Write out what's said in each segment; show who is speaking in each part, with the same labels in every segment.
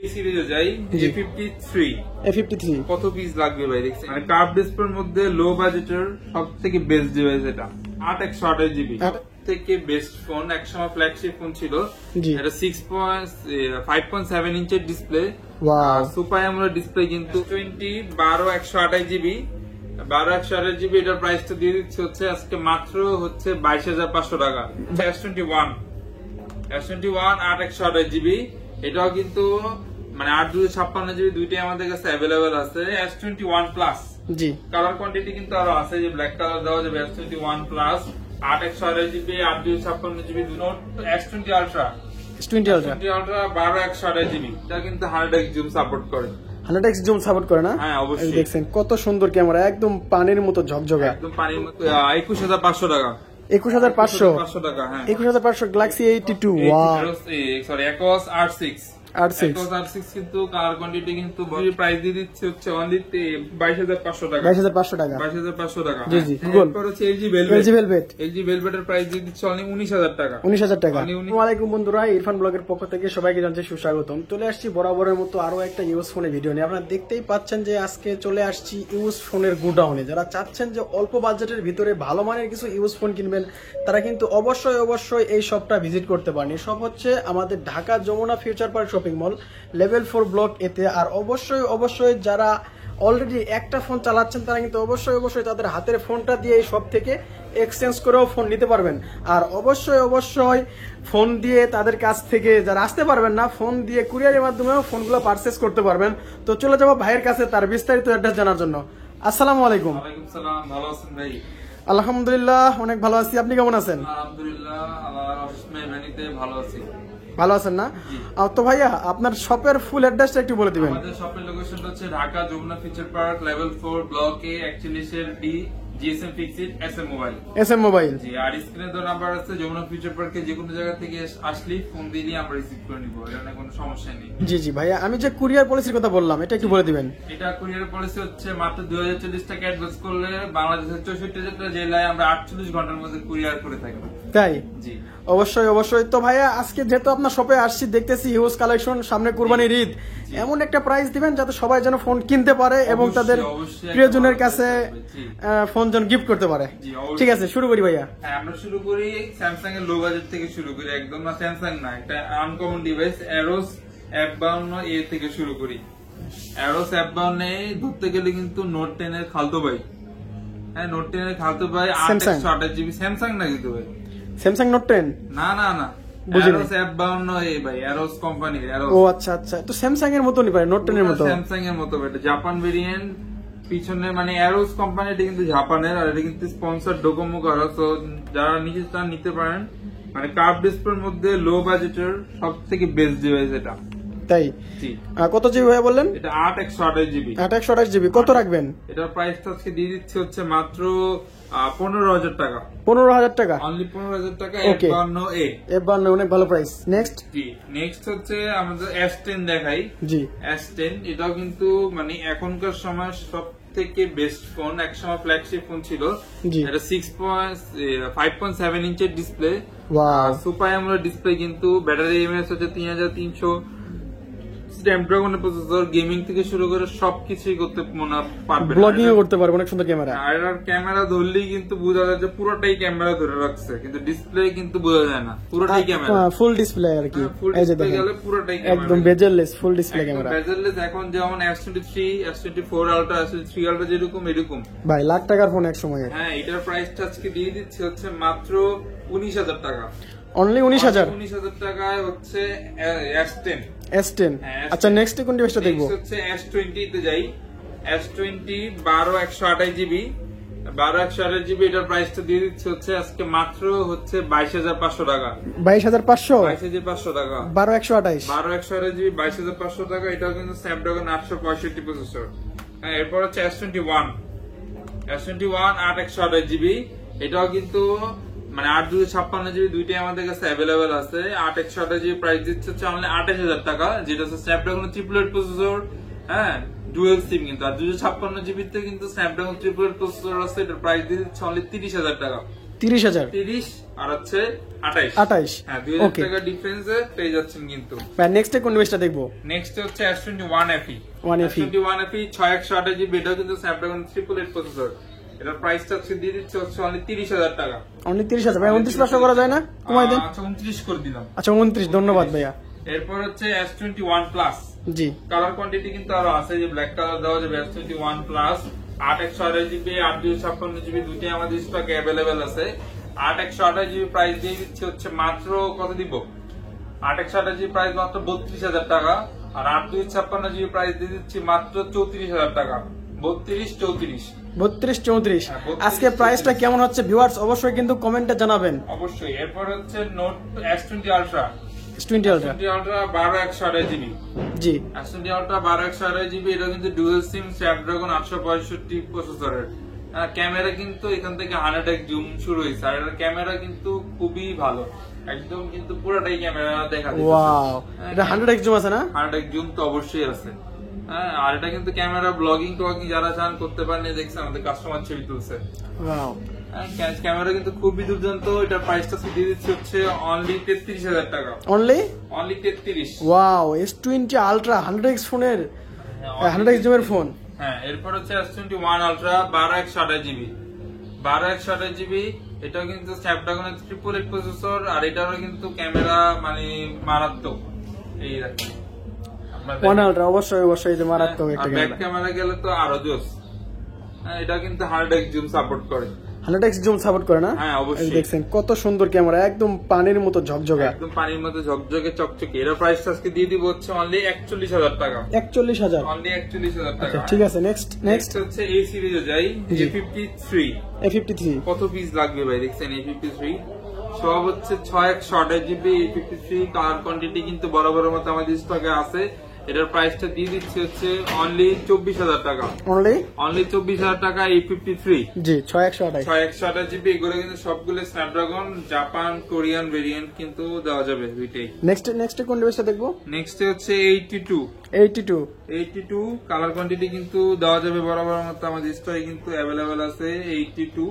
Speaker 1: সিরিজে যাই A53 কত পিস লাগবে ভাই দেখছেন, মানে কার্ভ ডিসপ্লের মধ্যে লো বাজেটের সবথেকে বেস্ট ডিভাইস এটা 8/128GB থেকে বেস্ট ফোন, একসময় ফ্ল্যাগশিপ ফোন ছিল। এটা 5.7 ইঞ্চের ডিসপ্লে, সুপার অ্যামোলেড ডিসপ্লে, কিন্তু 12/128GB 12/128GB এটার প্রাইসটা দিয়ে দিচ্ছে হচ্ছে আজকে মাত্র হচ্ছে 22,500 টাকা। S21 8/128GB এটাও কিন্তু মানে 8/256GB দুইটাই আমাদের কাছে অ্যাভেলেবেল আছে। S21 প্লাস
Speaker 2: জি
Speaker 1: কালার কোয়ান্টিটি কিন্তু আরো আছে, যে ব্ল্যাক কালার দেওয়া যাবে। S21 plus 8/128GB 8/256GB note. S20 ultra 12/128GB এটা কিন্তু 100x জুম সাপোর্ট করে।
Speaker 2: 100x জুম সাপোর্ট করে না?
Speaker 1: হ্যাঁ অবশ্যই।
Speaker 2: দেখছেন কত সুন্দর ক্যামেরা, একদম পানির মতো ঝকঝকা,
Speaker 1: একদম পানির মতো। 21,500 টাকা
Speaker 2: 21,500
Speaker 1: টাকা। হ্যাঁ
Speaker 2: 21,500 Galaxy A82
Speaker 1: sorry Aquos R6 কিন্তু কালার কোয়ান্টিটি কিন্তু প্রাইস দিয়ে দিচ্ছে হচ্ছে অনলি 22,500 টাকা 22,500 টাকা।
Speaker 2: জি জি গুগল
Speaker 1: হচ্ছে LG ভেলভেটের প্রাইস দিয়ে দিচ্ছে অনলি 19,000 টাকা।
Speaker 2: আসসালামু আলাইকুম বন্ধুরা, ইরফান ব্লগের পক্ষ থেকে সবাইকে জানাচ্ছি সুস্বাগতম। চলে আসছি বরাবরের মতো আরো একটা ইউজ ফোনের ভিডিও নিয়ে। আপনারা দেখতেই পাচ্ছেন যে আজকে চলে আসছি ইউজ ফোনের গোডাউনে। যারা চাচ্ছেন যে অল্প বাজেটের ভিতরে ভালো মানের কিছু ইউজ ফোন কিনবেন, তারা কিন্তু অবশ্যই এই শপটা ভিজিট করতে পারেন। এই শপ হচ্ছে আমাদের Dhaka Jamuna future park shopping mall level 4 block এতে। আর অবশ্যই যারা অলরেডি একটা ফোন চালাচ্ছেন, তারা কিন্তু অবশ্যই তাদের হাতের ফোনটা দিয়ে এই শপ থেকে এক্সচেঞ্জ করেও ফোন নিতে পারবেন। আর অবশ্যই ফোন দিয়ে তাদের কাছ থেকে যারা আসতে পারবেন না, ফোন দিয়ে কুরিয়ারের মাধ্যমেও ফোনগুলো পারচেজ করতে পারবেন। তো চলে যাবো ভাইয়ের কাছে তার বিস্তারিত অ্যাড্রেস জানার জন্য। আসসালামু আলাইকুম।
Speaker 1: ওয়ালাইকুম সালাম, ভালো আছেন ভাই?
Speaker 2: আলহামদুলিল্লাহ অনেক ভালো আছি, আপনি কেমন আছেন?
Speaker 1: আলহামদুলিল্লাহ আল্লাহর মেহরবানিতে ভালো আছি।
Speaker 2: ভালো আছেন না? তো ভাইয়া আপনার শপের ফুল অ্যাড্রেসটা একটু বলে দিবেন।
Speaker 1: আমাদের শপের লোকেশনটা হচ্ছে Dhaka Jamuna future park level 4 block A 41 এর D GSM fixed SM mobile জি। আর স্ক্রিনে তো নাম্বার আছে, যমুনা ফিউচার পার্কে যে কোনো জায়গা থেকে আসলে ফোন দিয়ে আমরা রিসিভ করে নিব, এখানে কোনো সমস্যা নেই।
Speaker 2: জি ভাইয়া, আমি যে কুরিয়ার পলিসির কথা বললাম এটা একটু বলে দিবেন।
Speaker 1: এটা কুরিয়ার পলিসি হচ্ছে মাত্র 2040 টাকা অ্যাডভান্স করলে বাংলাদেশের 64টা জেলায় আমরা 48 ঘন্টার মধ্যে কুরিয়ার করে থাকি। তাই জি
Speaker 2: অবশ্যই। তো ভাইয়া আজকে যেহেতু আপনার শপে আসছি, দেখতেছি হিউজ কালেকশন, সামনে কুরবানির ঈদ, এমন একটা প্রাইস দিবেন যাতে সবাই যেন ফোন কিনতে পারে এবং তাদের প্রিয়জনের কাছে ফোন যেন গিফট করতে পারে। ঠিক আছে, শুরু করি ভাইয়া।
Speaker 1: হ্যাঁ আমরা শুরু করি স্যামসাং এর লো বাজেট থেকে শুরু করি, একদম না স্যামসাং না, একটা আনকমন ডিভাইস Aros F52A থেকে শুরু করি। Aros F52A ধরতে গেলে কিন্তু নোট 10 এর খালতো ভাই। হ্যাঁ নোট 10 এর খালতো ভাই 8/128GB। স্যামসাং না কিন্তু ভাই,
Speaker 2: স্যামসাং নোট 10
Speaker 1: না Aros F52A ভাই, Aros কোম্পানির Aros।
Speaker 2: ও আচ্ছা তো স্যামসাং এর মতই ভাই, নোট 10 এর মতো।
Speaker 1: স্যামসাং এর মতো এটা জাপান ভেরিয়েন্ট, পিছনে মানে Aros কোম্পানিটা কিন্তু জাপানের, আর এটা কিন্তু স্পন্সর ডোকোমো করা। তো যারা নিজে চান নিতে পারেন, মানে কার্ভ ডিসপ্লের মধ্যে লো বাজেটের সবথেকে বেস্ট ডিভাইস এটা। তাই
Speaker 2: কত জিবি ভাই বললেন?
Speaker 1: এটা 8/128GB
Speaker 2: 8/128GB কত রাখবেন?
Speaker 1: এটার প্রাইসটা আজকে দিয়ে দিচ্ছে হচ্ছে মাত্র 15,000 টাকা।
Speaker 2: 15,000 টাকা
Speaker 1: অনলি 15,000 টাকা।
Speaker 2: F52A অনেক ভালো প্রাইস।
Speaker 1: নেক্সট হচ্ছে আমাদের S10 দেখাই। জি S10 এটাও কিন্তু মানে এখনকার সময় সব থেকে বেস্ট ফোন, একসময় ফ্ল্যাগশিপ ফোন ছিল। এটা 5.7 ইঞ্চের ডিসপ্লে, সুপার অ্যামোলেড ডিসপ্লে, কিন্তু ব্যাটারি এমএএইচ হচ্ছে 3300, স্ন্যাপড্রাগন প্রসেসর, গেমিং থেকে শুরু করে সবকিছুই করতে মনে পারবে,
Speaker 2: ব্লগিং করতে পারবে, অনেক সুন্দর ক্যামেরা।
Speaker 1: আর ক্যামেরা ধরলেই কিন্তু বোঝা যায় যে পুরোটাই ক্যামেরা ধরে রাখছে, কিন্তু ডিসপ্লে কিন্তু বোঝা যায় না, পুরোটাই ক্যামেরা,
Speaker 2: ফুল ডিসপ্লে আর কি।
Speaker 1: এই যে দেখেন পুরোটাই
Speaker 2: একদম bezel-less, full display camera,
Speaker 1: bezel-less. এখন যেমন S23 S24 ultra S23 ultra যেরকম এরকম
Speaker 2: ভাই লাখ টাকার ফোন এক সময়।
Speaker 1: হ্যাঁ এটার প্রাইসটা আজকে দিয়ে দিচ্ছে হচ্ছে মাত্র 19,000 টাকা।
Speaker 2: অনলি 19,000
Speaker 1: টাকায় হচ্ছে S10।
Speaker 2: আচ্ছা নেক্সট কোন ডিভাইসটা দেখবো?
Speaker 1: হচ্ছে S20 তে যাই। S20 12/128GB এটার প্রাইসটা দিয়ে দিচ্ছে হচ্ছে আজকে মাত্র হচ্ছে 22,500 টাকা।
Speaker 2: 22,500
Speaker 1: টাকা
Speaker 2: 12/128GB
Speaker 1: 22,500 টাকা। এটাও কিন্তু স্ন্যাপড্রাগন 865 প্রসেসর। হ্যাঁ এরপর হচ্ছে S21 8/128GB এটাও কিন্তু মানে 8/256GB দুইটাই আমাদের কাছে অ্যাভেলেবেল আছে। 8/128GB প্রাইস দিচ্ছে হচ্ছে আমাদের 28,000 টাকা, যেটা হচ্ছে স্ন্যাপড্রাগন 888 প্রসেসর। হ্যাঁ ডুয়েল সিম কিন্তু। আর 256GB তে কিন্তু স্ন্যাপড্রাগন 888 প্রসেসর আছে, এটার প্রাইস দিচ্ছে অনলি 30,000 টাকা।
Speaker 2: 30,000
Speaker 1: 30 আর হচ্ছে 28
Speaker 2: 28
Speaker 1: হ্যাঁ 2000 টাকা ডিফারেন্সে পেয়ে যাচ্ছেন কিন্তু।
Speaker 2: ভাই নেক্সট কোন ডিভাইসটা দেখবো?
Speaker 1: নেক্সট হচ্ছে S21 FE
Speaker 2: 1FE
Speaker 1: 6128 জিবি, এটাও কিন্তু স্ন্যাপড্রাগন 888 প্রসেসর। এটার প্রাইসটা হচ্ছে দিয়ে দিচ্ছে হচ্ছে অনলি 30,000 টাকা।
Speaker 2: অনলি 30,000 ভাই 29,500 করা যায় না? কমাই দেন।
Speaker 1: আচ্ছা 29 করে দিলাম।
Speaker 2: আচ্ছা 29, ধন্যবাদ ভাইয়া।
Speaker 1: এরপর হচ্ছে S21 প্লাস,
Speaker 2: জি
Speaker 1: কালার কোয়ান্টিটি কিন্তু আরো আছে, যে ব্ল্যাক কালার দেওয়া যাবে S21 প্লাস 8/128 জিবি 8/256 জিবি দুটোই আমাদের স্টকে अवेलेबल আছে। 8/128 জিবি প্রাইস দিয়ে দিচ্ছে হচ্ছে মাত্র কত দিব? 8/128 জিবি প্রাইস মাত্র 32,000 টাকা, আর 8/256 জিবি প্রাইস দিয়ে দিচ্ছি মাত্র 34,000 টাকা। 32
Speaker 2: 34 আজকে প্রাইসটা কেমন হচ্ছে ভিউয়ার্স অবশ্যই কিন্তু কমেন্টে জানাবেন।
Speaker 1: অবশ্যই। এরপর হচ্ছে note S20 ultra,
Speaker 2: S20 ultra
Speaker 1: 12/128 GB.
Speaker 2: জি
Speaker 1: S20 আলট্রা 12/128 জিবি, এটা কিন্তু ডুয়াল সিম স্ন্যাপড্রাগন 865 প্রসেসরের। ক্যামেরা কিন্তু এখান থেকে 100x জুম শুরু হয়েছে, আর এটার ক্যামেরা কিন্তু খুবই ভালো, একদম কিন্তু পুরোটাই ক্যামেরা দেখা যাচ্ছে।
Speaker 2: ওয়াও, এটা 100x জুম আছে না?
Speaker 1: 100x জুম তো অবশ্যই আছে। হ্যাঁ, আর এটা কিন্তু ক্যামেরা ব্লগিং টগিং যারা চান করতে পারেন, দেখছেন আমাদের কাস্টমার ছবি তুলছে।
Speaker 2: ওয়াও,
Speaker 1: ক্যামেরা কিন্তু খুবই দুর্দান্ত। এটা প্রাইসটা দিয়ে দিচ্ছে হচ্ছে অনলি 33,000 টাকা।
Speaker 2: Only
Speaker 1: 33।
Speaker 2: Wow, S20 ultra 100x ফোনের 100x জুমের ফোন।
Speaker 1: হ্যাঁ, এরপর হচ্ছে S21 আলট্রা 12/128 জিবি। 12/128 জিবি, এটাও কিন্তু স্ন্যাপড্রাগনের 888 প্রসেসর, আর এটারও কিন্তু ক্যামেরা মানে মারাত্মক। এই দেখেন
Speaker 2: ওয়ান আলট্রা অবশ্যই যে মারাত্মক একটা
Speaker 1: ব্যাক ক্যামেরা গেলে তো আরো জোস। হ্যাঁ, এটা কিন্তু 100x জুম সাপোর্ট করে।
Speaker 2: 100x জুম সাপোর্ট করে না?
Speaker 1: হ্যাঁ অবশ্যই।
Speaker 2: দেখছেন কত সুন্দর ক্যামেরা, একদম পানির মতো ঝকঝকে,
Speaker 1: একদম পানির মতো ঝকঝকে চকচকে। এর প্রাইস আজকে দিয়ে দিব হচ্ছে অনলি 41,000 টাকা।
Speaker 2: 41,000
Speaker 1: অনলি 41,000 টাকা।
Speaker 2: ঠিক আছে, নেক্সট
Speaker 1: হচ্ছে এই সিরিজে যাই, A53 কত পিস লাগবে ভাই? দেখছেন A53 সব হচ্ছে 6/128 জিবি A53, কালার কোয়ান্টিটি কিন্তু বরাবরের মতো আমাদের স্টকে আছে। এটার প্রাইসটা দিয়ে দিচ্ছে হচ্ছে অনলি 24,000 টাকা। অনলি 24,000 টাকা A53
Speaker 2: জি 6/128
Speaker 1: জিবি। এগুলো কিন্তু সবগুলো স্ন্যাপড্রাগন জাপান কোরিয়ান ভেরিয়েন্ট কিন্তু দেওয়া যাবে দুইটাই।
Speaker 2: নেক্সট কোন ডিভাইসটা দেখবো?
Speaker 1: নেক্সট হচ্ছে 82 কালার কোয়ান্টিটি কিন্তু দেওয়া যাবে বরাবরের মতো আমাদের স্টকে কিন্তু अवेलेबल আছে 82।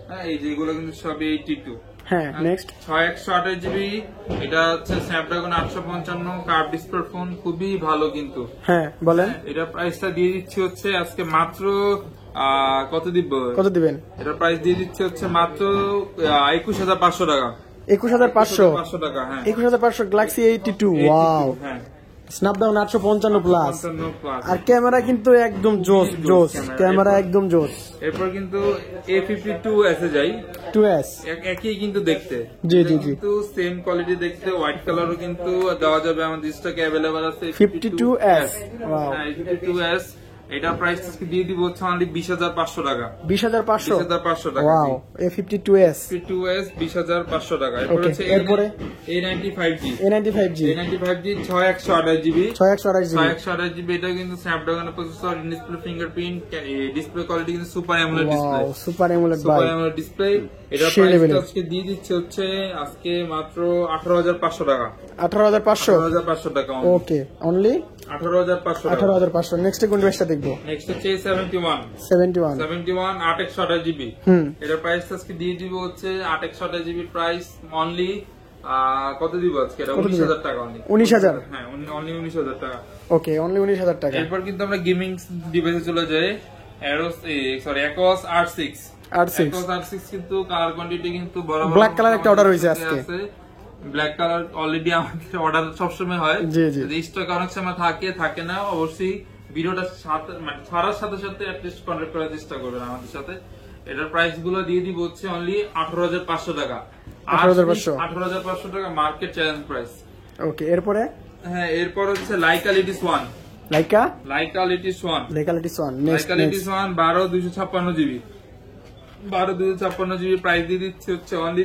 Speaker 1: হ্যাঁ, এই যেগুলো কিন্তু সব 82।
Speaker 2: হ্যাঁ, নেক্সট
Speaker 1: 6/128 জিবি, এটা হচ্ছে স্ন্যাপড্রাগন 855 কার্ভ ডিসপ্লে ফোন, খুবই ভালো কিন্তু।
Speaker 2: হ্যাঁ বলেন।
Speaker 1: এটা প্রাইসটা দিয়ে দিচ্ছি হচ্ছে আজকে মাত্র কত দিবেন? এটা প্রাইস দিয়ে দিচ্ছি হচ্ছে মাত্র 21,500 টাকা।
Speaker 2: 21,500
Speaker 1: টাকা। হ্যাঁ,
Speaker 2: 21,500 গ্যালাক্সি 82। ওয়াও,
Speaker 1: হ্যাঁ
Speaker 2: স্ন্যাপড্রাগন 855 প্লাস, আর ক্যামেরা কিন্তু একদম জোস ক্যামেরা একদম জোস।
Speaker 1: এরপর কিন্তু A52s এ যাই।
Speaker 2: 2s
Speaker 1: একই কিন্তু দেখতে,
Speaker 2: জি
Speaker 1: কিন্তু সেম কোয়ালিটি দেখতে। হোয়াইট কালারও কিন্তু দেওয়া যাবে, আমাদের স্টকে अवेलेबल আছে
Speaker 2: 52s। Wow,
Speaker 1: 52s। এটা প্রাইস আজকে দিয়ে দিব হচ্ছে অনলি 20,500 টাকা।
Speaker 2: 20,500 টাকা। ওয়াও, A52s
Speaker 1: 20,500 টাকা।
Speaker 2: এরপরে
Speaker 1: A95G
Speaker 2: 6/128
Speaker 1: জিবি।
Speaker 2: 6/128
Speaker 1: জিবি, এটা কিন্তু স্ন্যাপড্রাগনের processor, display fingerprint, display quality কিন্তু super AMOLED display.
Speaker 2: Super AMOLED
Speaker 1: display. এটা প্রাইস আজকে দিয়ে দিচ্ছে হচ্ছে আজকে মাত্র 18,500 টাকা।
Speaker 2: 18,500
Speaker 1: টাকা।
Speaker 2: ওকে, অনলি
Speaker 1: 18,500।
Speaker 2: নেক্সট কোন ডিভাইসটা দেখবো?
Speaker 1: নেক্সট হচ্ছে 71 8/128 জিবি। এটার প্রাইস আজকে দিয়ে দিব হচ্ছে 8/128 জিবি প্রাইস অনলি কত দিব আজকে? এটা 19,000 টাকা।
Speaker 2: 19,000?
Speaker 1: হ্যাঁ, অনলি 19,000 টাকা।
Speaker 2: ওকে, অনলি 19,000 টাকা।
Speaker 1: এরপর কিন্তু আমরা গেমিং ডিভাইসে চলে যাই। Aquos R6 কিন্তু কালার কোয়ান্টিটি কিন্তু বরাবর
Speaker 2: ব্ল্যাক কালার একটা অর্ডার হয়েছে আজকে।
Speaker 1: ব্ল্যাক কালার অলরেডি আমাদের অর্ডার সবসময় হয়,
Speaker 2: জি
Speaker 1: স্টক অনেক সময় থাকে না। অবশ্যই ভিডিওটা ছাড়ার সাথে সাথে অ্যাটলিস্ট কন্টাক্ট করার চেষ্টা করবেন আমাদের সাথে। এটার প্রাইস গুলো দিয়ে দিব হচ্ছে অনলি 18,500 টাকা। 18,500 টাকা মার্কেট চ্যালেঞ্জ প্রাইস।
Speaker 2: ওকে, এরপরে?
Speaker 1: হ্যাঁ, এরপর হচ্ছে লাইকা লিটিস 1 12/256 জিবি। 12/256 জিবি প্রাইস দিয়ে দিচ্ছে হচ্ছে অনলি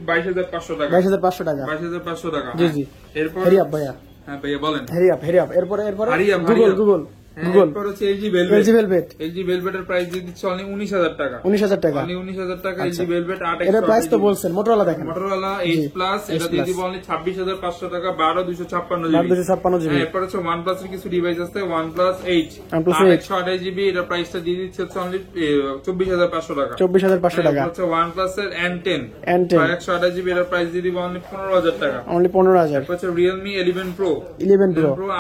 Speaker 1: 22,500 টাকা। 22,500 টাকা। জি। এরপর ভাইয়া, হ্যাঁ ভাইয়া বলেন।
Speaker 2: হেরি আপ। এরপরে
Speaker 1: গুগল
Speaker 2: গুগল
Speaker 1: এরপর হচ্ছে LG
Speaker 2: LG Velvet
Speaker 1: এর প্রাইস দিয়ে দিচ্ছে অনলি 19,000 টাকা।
Speaker 2: 19,000 টাকা,
Speaker 1: অনলি 19,000 টাকা LG Velvet 8
Speaker 2: এর প্রাইস তো বলছেন। মোটরোলা দেখেন,
Speaker 1: মোটরোলা H প্লাস, এটা দিয়ে দিব অনলি 26,500 টাকা, 12,256 জিবি।
Speaker 2: 12,256 জিবি।
Speaker 1: এরপর হচ্ছে OnePlus এর কিছু ডিভাইস আছে, OnePlus 8 128 জিবি, এটা প্রাইসটা দিয়ে দিচ্ছে হচ্ছে অনলি 24,500 টাকা।
Speaker 2: 24,500 টাকা।
Speaker 1: এরপর হচ্ছে OnePlus এর N10
Speaker 2: N10
Speaker 1: 128 জিবি, এর প্রাইস দিয়ে দিব অনলি 15,000 টাকা।
Speaker 2: অনলি 15,000।
Speaker 1: এরপর হচ্ছে Realme 11 Pro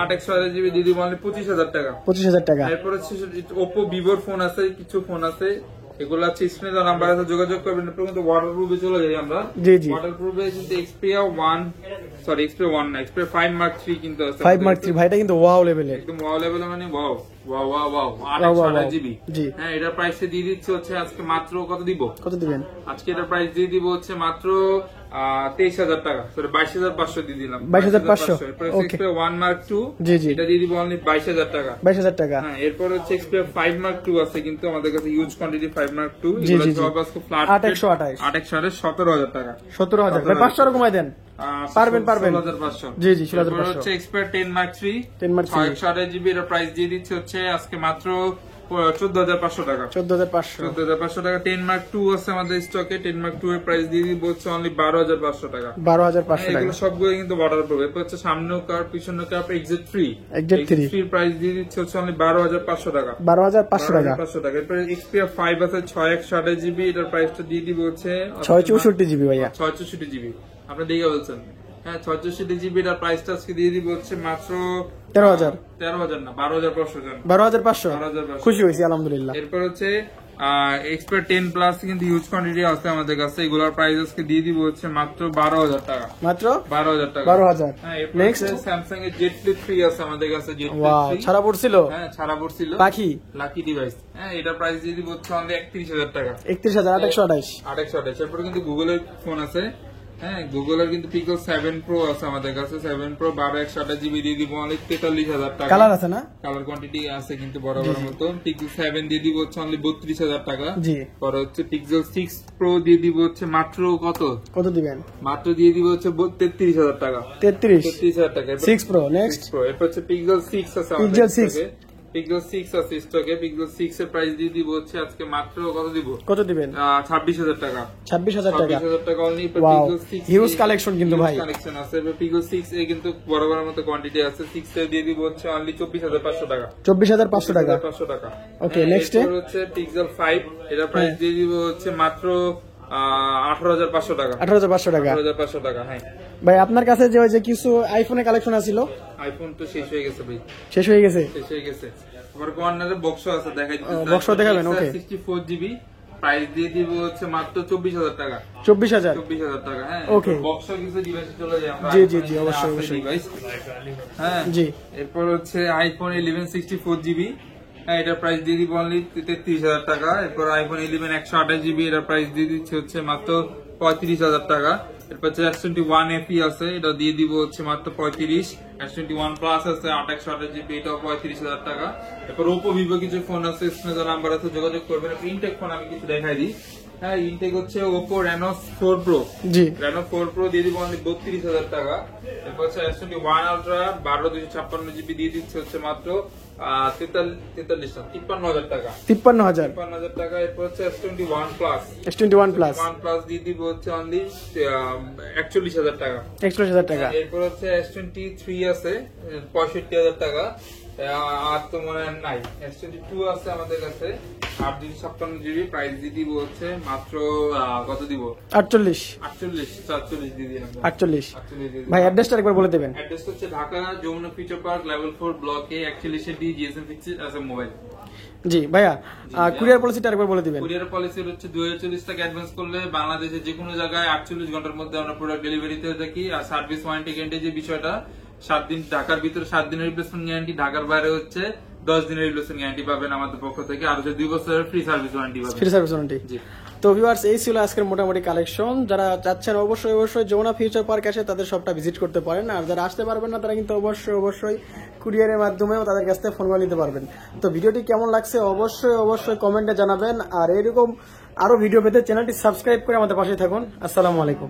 Speaker 1: 8 জিবি দিয়ে দিব অনলি 25,000 টাকা।
Speaker 2: 25,000 টাকা।
Speaker 1: এরপর হচ্ছে Oppo Vivo ফোন আছে, কিছু ফোন আছে, এগুলো আছে স্ক্রিনে দেওয়া নাম্বার আছে, যোগাযোগ করবেন। এরপর কিন্তু ওয়াটারপ্রুফে চলে যাই আমরা।
Speaker 2: জি জি,
Speaker 1: ওয়াটারপ্রুফে কিন্তু Xperia 5 Mark 3 কিন্তু আছে।
Speaker 2: 5 Mark 3 ভাইটা কিন্তু ওয়াও লেভেলের,
Speaker 1: একদম ওয়াও লেভেলে, মানে wow wow wow wow 8 GB.
Speaker 2: জি
Speaker 1: হ্যাঁ, এটার প্রাইসে দিয়ে দিচ্ছে হচ্ছে আজকে মাত্র কত দিব?
Speaker 2: কত দিবেন?
Speaker 1: আজকে এটার প্রাইস দিয়ে দিব হচ্ছে মাত্র 23,000 টাকা, সরি 22,500 দিয়ে দিলাম।
Speaker 2: 22,500 ওকে।
Speaker 1: Xperia 1 Mark 2
Speaker 2: জি জি,
Speaker 1: এটা দিয়ে দিব অনলি 22,000 টাকা।
Speaker 2: 22,000 টাকা।
Speaker 1: হ্যাঁ, এরপর হচ্ছে Xperia 5 Mark 2 আছে, কিন্তু আমাদের কাছে ইউজ কোয়ান্টিটি 5 Mark 2,
Speaker 2: জি জি,
Speaker 1: সব আজকে ফ্ল্যাট
Speaker 2: 8,128
Speaker 1: 17,000 টাকা।
Speaker 2: 17,000 ভাই, 500 কমাই দেন। পারবেন
Speaker 1: 16,500।
Speaker 2: জি জি, 16,500।
Speaker 1: হচ্ছে Xperia 10 Mark 3
Speaker 2: 10 Mark 3
Speaker 1: 128 জিবি, এর প্রাইস দিয়ে দিচ্ছে হচ্ছে আজকে মাত্র 14,500 টাকা।
Speaker 2: 14,500
Speaker 1: টাকা। 10 Mark 2 আছে আমাদের স্টকে, 10 Mark 2 এর প্রাইস দিয়ে দিব হচ্ছে অনলি 12,500 টাকা।
Speaker 2: 12,500 টাকা।
Speaker 1: এগুলো সবগুলো কিন্তু ওয়াটারপ্রুফ। এরপর হচ্ছে সামনেও কার পিছনেও কার XZ3 এর প্রাইস দিয়ে দিচ্ছে হচ্ছে অনলি 12,500 টাকা।
Speaker 2: 12,500 টাকা।
Speaker 1: 12,500 টাকা। এরপর Xperia 5 আছে 6/128 জিবি, এটার প্রাইসটা দিয়ে দিব হচ্ছে
Speaker 2: 664 জিবি ভাইয়া।
Speaker 1: 664 জিবি, আপনি দেখে বলছেন। হ্যাঁ, 664 জিবি এর প্রাইসটা আজকে দিয়ে দিব হচ্ছে মাত্র
Speaker 2: 13,000
Speaker 1: না 12,500 জান।
Speaker 2: 12,500
Speaker 1: 12,500
Speaker 2: খুশি হয়েছি আলহামদুলিল্লাহ।
Speaker 1: এরপর হচ্ছে Xperia 10 প্লাস কিন্তু হিউজ কোয়ান্টিটি আছে আমাদের কাছে, এগুলোর প্রাইস আজকে দিয়ে দিব হচ্ছে মাত্র 12,000 টাকা।
Speaker 2: মাত্র
Speaker 1: 12,000 টাকা।
Speaker 2: 12,000।
Speaker 1: হ্যাঁ, নেক্সট Samsung এর Z Flip 3 আছে আমাদের কাছে। Z Flip 3
Speaker 2: ওয়াও, ছাড়া পড়ছিল।
Speaker 1: হ্যাঁ, ছাড়া পড়ছিল,
Speaker 2: পাখি
Speaker 1: লাকি ডিভাইস। হ্যাঁ, এটা প্রাইস দিয়ে দিব হচ্ছে অনলি 31,000 টাকা।
Speaker 2: 31,828।
Speaker 1: 828। এরপর কিন্তু গুগলের ফোন আছে। হ্যাঁ, গুগলের কিন্তু Pixel 7 Pro আছে আমাদের কাছে। 7 Pro 12/128 জিবি দিয়ে দিব অনলি 43,000 টাকা।
Speaker 2: কালার আছে না? কালার
Speaker 1: কোয়ান্টিটি আছে কিন্তু বরাবর মতো। Pixel 7 দিয়ে দিব হচ্ছে অনলি 32,000 টাকা।
Speaker 2: জি।
Speaker 1: পরে হচ্ছে Pixel 6 Pro দিয়ে দিব হচ্ছে মাত্র কত দিবেন? মাত্র দিয়ে দিব হচ্ছে 33,000 টাকা। 33,000 টাকা। 6 Pro নেক্সট। এরপর হচ্ছে Pixel 6 আছে আমাদের কাছে। Pixel 6 আছে স্টকে। Pixel 6 এর প্রাইস দিয়ে দিব হচ্ছে আজকে মাত্র কত দিবেন? 26,000 টাকা। 26,000 টাকা অনলি। Pixel 6
Speaker 2: হিউজ কালেকশন কিন্তু ভাই,
Speaker 1: কালেকশন আছে। Pixel 6 এ কিন্তু বড় বড় মতো কোয়ান্টিটি আছে। 6 এ দিয়ে দিব হচ্ছে অনলি 24,500 টাকা। 24,500 টাকা। ওকে, নেক্সট হচ্ছে Pixel 5, এটা প্রাইস দিয়ে দিব হচ্ছে মাত্র 18,500 টাকা। 18,500 টাকা। হ্যাঁ
Speaker 2: ভাই, আপনার কাছে যে ওই যে কিছু আইফোনের কালেকশন আছিল,
Speaker 1: আইফোন তো শেষ হয়ে গেছে ভাই।
Speaker 2: শেষ হয়ে গেছে।
Speaker 1: আবার কর্নারে বক্স আছে, দেখাই দিচ্ছি।
Speaker 2: বক্স দেখাবেন? ওকে।
Speaker 1: 64 জিবি, প্রাইস দিয়ে দিব হচ্ছে মাত্র 24,000 টাকা।
Speaker 2: 24,000
Speaker 1: টাকা। হ্যাঁ,
Speaker 2: ওকে।
Speaker 1: বক্স কিছু ডিভাইস চলে যায় আমরা।
Speaker 2: জি জি জি, অবশ্যই
Speaker 1: ডিভাইস। হ্যাঁ জি। এরপর হচ্ছে আইফোন 11 64 জিবি, হ্যাঁ, এটার প্রাইস দিয়ে দিব অনলি 33,000 টাকা। এরপর আইফোন 11 128 জিবি, এটার প্রাইস দিয়ে দিচ্ছে হচ্ছে মাত্র 35,000 টাকা। এরপর হচ্ছে S21 FE আছে, এটা দিয়ে দিব হচ্ছে মাত্র 35। S21 প্লাস আছে 8/128 জিবি, এটাও 35,000 টাকা। এরপর Oppo Vivo কিছু ফোন আছে, স্ক্রিনে দেওয়া নাম্বার আছে, যোগাযোগ করবেন। ইনটেক ফোন আমি কিছু দেখাই দিই। হ্যাঁ, ইনটেক হচ্ছে Oppo Reno 4 Pro। জি, Reno 4 Pro দিয়ে দিব অনলি 32,000 টাকা। এরপর হচ্ছে S21 Ultra 12/256 জিবি দিয়ে দিচ্ছে হচ্ছে মাত্র 53,000 টাকা। 53,000 টাকা। এরপর হচ্ছে S21 Plus দিয়ে দিব হচ্ছে অনলি 41,000 টাকা। 41,000 টাকা। এরপর হচ্ছে S23 আছে 65,000 টাকা। আর তো মনে নাই। S22 আছে আমাদের কাছে 8/56 জিবি, প্রাইস দিয়ে দিব হচ্ছে মাত্র কত দিব? 48 দিয়ে দিলাম। 48 ভাই, অ্যাড্রেসটা একবার বলে দেবেন। অ্যাড্রেস হচ্ছে Dhaka Jamuna future park level 4 ব্লকে 41D GSM ফিক্সড আছে মোবাইল। জি ভাইয়া, কুরিয়ার পলিসিটা একবার বলে দিবেন। কুরিয়ার পলিসি হচ্ছে 240 টাকা অ্যাডভান্স করলে বাংলাদেশের যে কোনো জায়গায় 48 ঘন্টার মধ্যে আমরা প্রোডাক্ট ডেলিভারি হয়ে থাকি। আর সার্ভিস ওয়ারেন্টি গ্যারান্টি যে বিষয়টা, 7 দিন, ঢাকার ভিতরে 7 দিনের রিপ্লেসমেন্ট গ্যারান্টি, ঢাকার বাইরে হচ্ছে 10 দিনের রিপ্লেসমেন্ট গ্যারান্টি পাবেন আমাদের পক্ষ থেকে। আর 2 বছরের ফ্রি সার্ভিস ওয়ারেন্টি পাবেন। Free service warranty. জি। তো ভিউয়ার্স, এই ছিল আজকের মোটামুটি কালেকশন। যারা চাচ্ছেন অবশ্যই যমুনা ফিউচার পার্ক এসে তাদের সবটা ভিজিট করতে পারেন। আর যারা আসতে পারবেন না, তারা কিন্তু অবশ্যই কুরিয়ারের মাধ্যমেও তাদের কাছ থেকে ফোন করে নিতে পারবেন। তো ভিডিওটি কেমন লাগছে অবশ্যই কমেন্টে জানাবেন। আর এরকম আরো ভিডিও পেতে চ্যানেলটি সাবস্ক্রাইব করে আমাদের পাশে থাকুন। আসসালামু আলাইকুম।